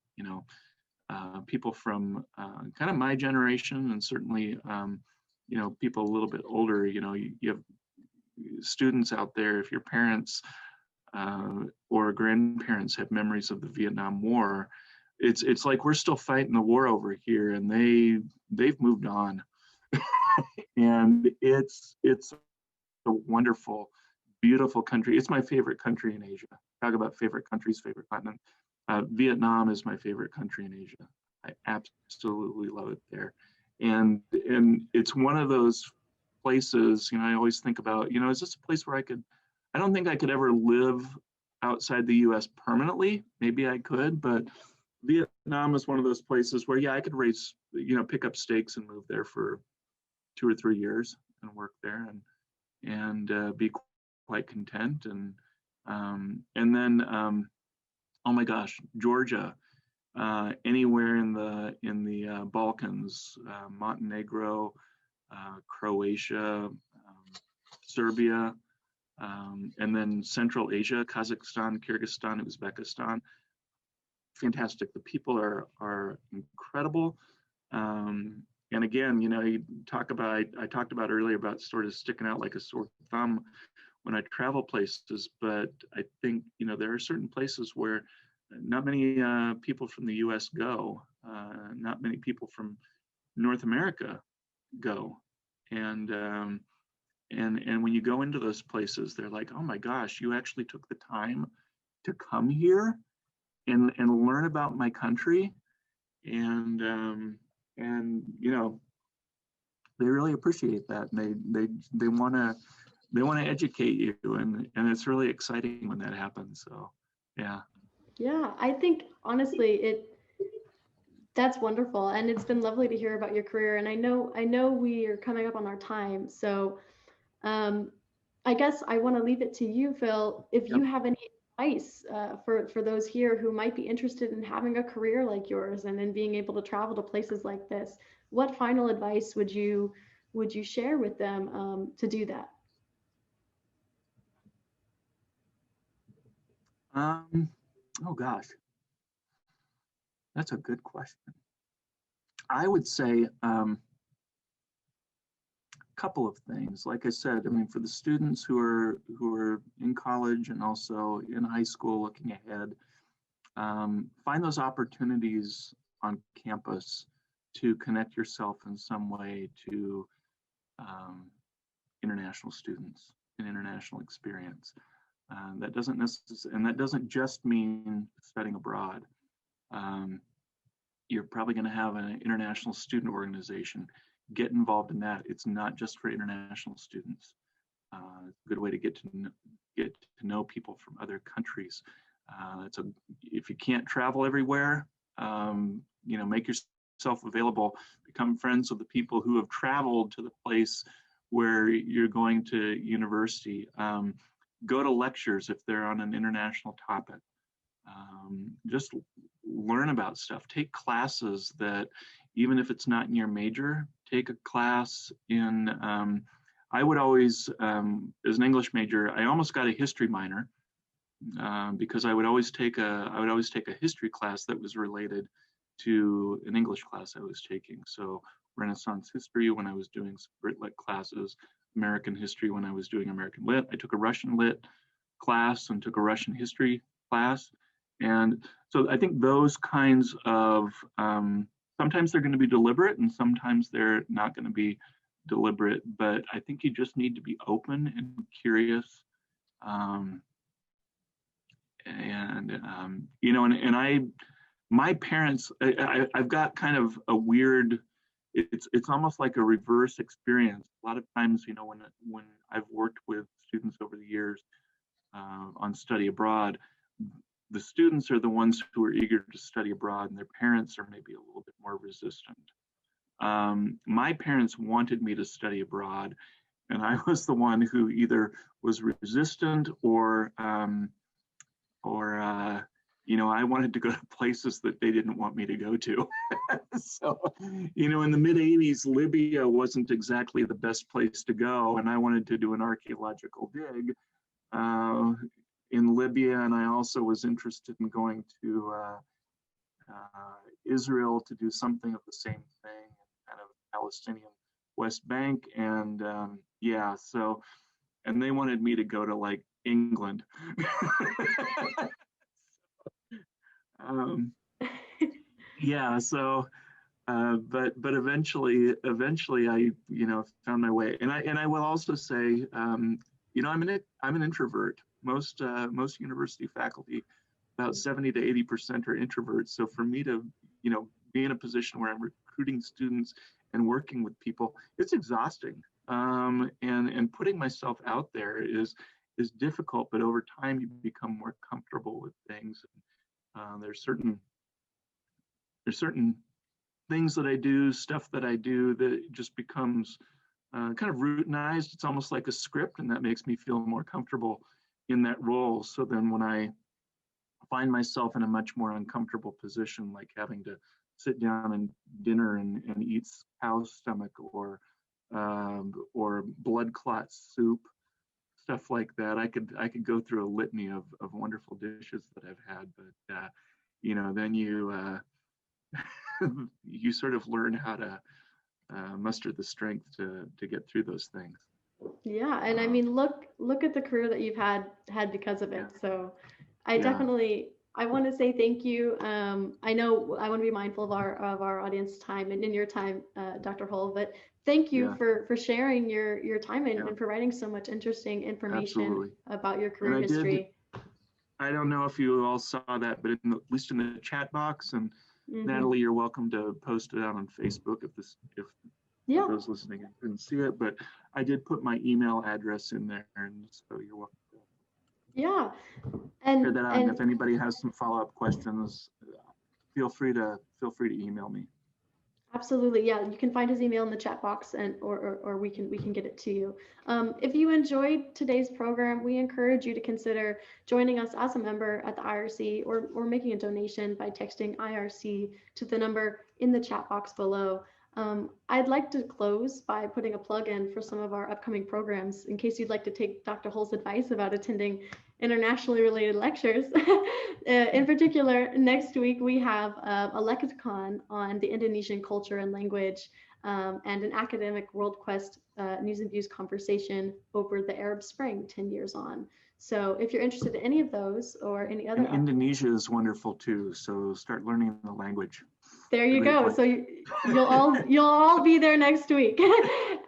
People from kind of my generation, and certainly people a little bit older. You have students out there. If your parents or grandparents have memories of the Vietnam War, it's like we're still fighting the war over here, and they've moved on. And it's a wonderful, beautiful country. It's my favorite country in Asia. Talk about favorite countries, favorite continent. Vietnam is my favorite country in Asia. I absolutely love it there. And it's one of those places, you know, I always think about, you know, is this a place where I don't think I could ever live outside the US permanently. Maybe I could, but Vietnam is one of those places where, yeah, I could pick up stakes and move there for 2 or 3 years and work there and be quite content. And then, oh my gosh, Georgia, anywhere in the Balkans, Montenegro, Croatia, Serbia, and then Central Asia, Kazakhstan, Kyrgyzstan, Uzbekistan. Fantastic. The people are incredible. And again, you know, I talked about earlier about sort of sticking out like a sore thumb when I travel places, but I think, you know, there are certain places where not many people from the US go, not many people from North America go. And when you go into those places, they're like, oh my gosh, you actually took the time to come here and learn about my country. And you know, they really appreciate that. And they want to educate you, and it's really exciting when that happens. So yeah. Yeah, I think honestly that's wonderful, and it's been lovely to hear about your career. And I know we are coming up on our time, so I guess I want to leave it to you, Phil, if you have any advice for those here who might be interested in having a career like yours and in being able to travel to places like this. What final advice would you share with them to do that? Oh gosh, that's a good question. I would say a couple of things. Like I said, I mean, for the students who are in college and also in high school looking ahead, find those opportunities on campus to connect yourself in some way to international students and international experience. That doesn't just mean studying abroad. You're probably going to have an international student organization. Get involved in that. It's not just for international students. It's a good way to get to know people from other countries. If you can't travel everywhere, you know, make yourself available. Become friends with the people who have traveled to the place where you're going to university. Go to lectures if they're on an international topic. Just learn about stuff. Take classes that, even if it's not in your major, take a class in, I would always, as an English major, I almost got a history minor because I would always take a history class that was related to an English class I was taking. So Renaissance history when I was doing Brit Lit classes, American history when I was doing American Lit. I took a Russian Lit class and took a Russian history class. And so I think those kinds of, sometimes they're going to be deliberate and sometimes they're not going to be deliberate, but I think you just need to be open and curious. You know, and my parents, I've got kind of a weird, it's almost like a reverse experience. A lot of times, you know, when I've worked with students over the years on study abroad, the students are the ones who are eager to study abroad and their parents are maybe a little bit more resistant. My parents wanted me to study abroad and I was the one who either was resistant or you know, I wanted to go to places that they didn't want me to go to. So, you know, in the mid 80s, Libya wasn't exactly the best place to go. And I wanted to do an archaeological dig in Libya. And I also was interested in going to Israel to do something of the same thing, kind of Palestinian West Bank. And yeah, so, and they wanted me to go to like England. Yeah, so but eventually I, you know, found my way. And I will also say you know, I'm an introvert. Most university faculty, about 70 to 80% are introverts. So for me to, you know, be in a position where I'm recruiting students and working with people, it's exhausting. And putting myself out there is difficult, but over time you become more comfortable with things. There's certain things that I do, stuff that I do that just becomes kind of routinized. It's almost like a script, and that makes me feel more comfortable in that role. So then when I find myself in a much more uncomfortable position, like having to sit down and dinner and eat cow's stomach or blood clot soup, stuff like that, I could go through a litany of wonderful dishes that I've had, but you know, then you you sort of learn how to muster the strength to get through those things. Yeah, and I mean, look at the career that you've had because of it. Yeah. So I definitely, I want to say thank you. I know I want to be mindful of our audience time and in your time, Dr. Hull, but thank you for sharing your time and providing so much interesting information about your career history. I don't know if you all saw that, but at least in the chat box, and Natalie, you're welcome to post it out on Facebook if those listening didn't see it, but I did put my email address in there, and so you're welcome to and share that out. And if anybody has some follow-up questions, feel free to email me. Absolutely, yeah. You can find his email in the chat box, and or we can get it to you. If you enjoyed today's program, we encourage you to consider joining us as a member at the IRC, or making a donation by texting IRC to the number in the chat box below. I'd like to close by putting a plug in for some of our upcoming programs in case you'd like to take Dr. Hull's advice about attending internationally related lectures. In particular, next week we have a lexicon on the Indonesian culture and language, and an academic World Quest news and views conversation over the Arab Spring 10 years on. So if you're interested in any of those or any other, and Indonesia is wonderful too. So start learning the language. There you go. So you'll all be there next week,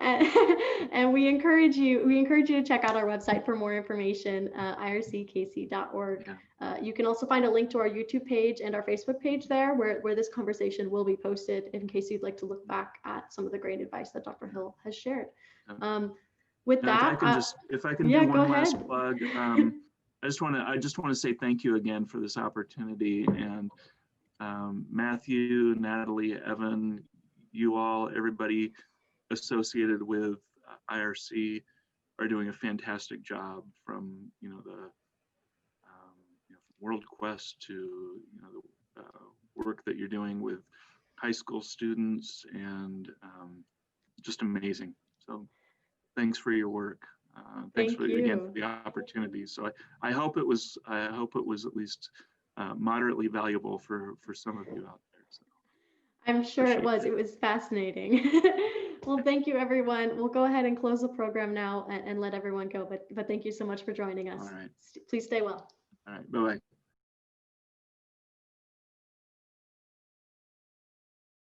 and we encourage you to check out our website for more information, irckc.org. You can also find a link to our YouTube page and our Facebook page there, where this conversation will be posted in case you'd like to look back at some of the great advice that Dr. Hill has shared. With that, if I can do one last plug, I just want to say thank you again for this opportunity, and Matthew, Natalie, Evan, you all, everybody associated with IRC are doing a fantastic job, from the World Quest to the work that you're doing with high school students, and just amazing. So thanks for your work. Thanks again for the opportunity. So I hope it was at least moderately valuable for some of you out there. So I'm sure it was. It was fascinating. Well, thank you, everyone. We'll go ahead and close the program now and let everyone go. But thank you so much for joining us. All right. Please stay well. All right. Bye-bye.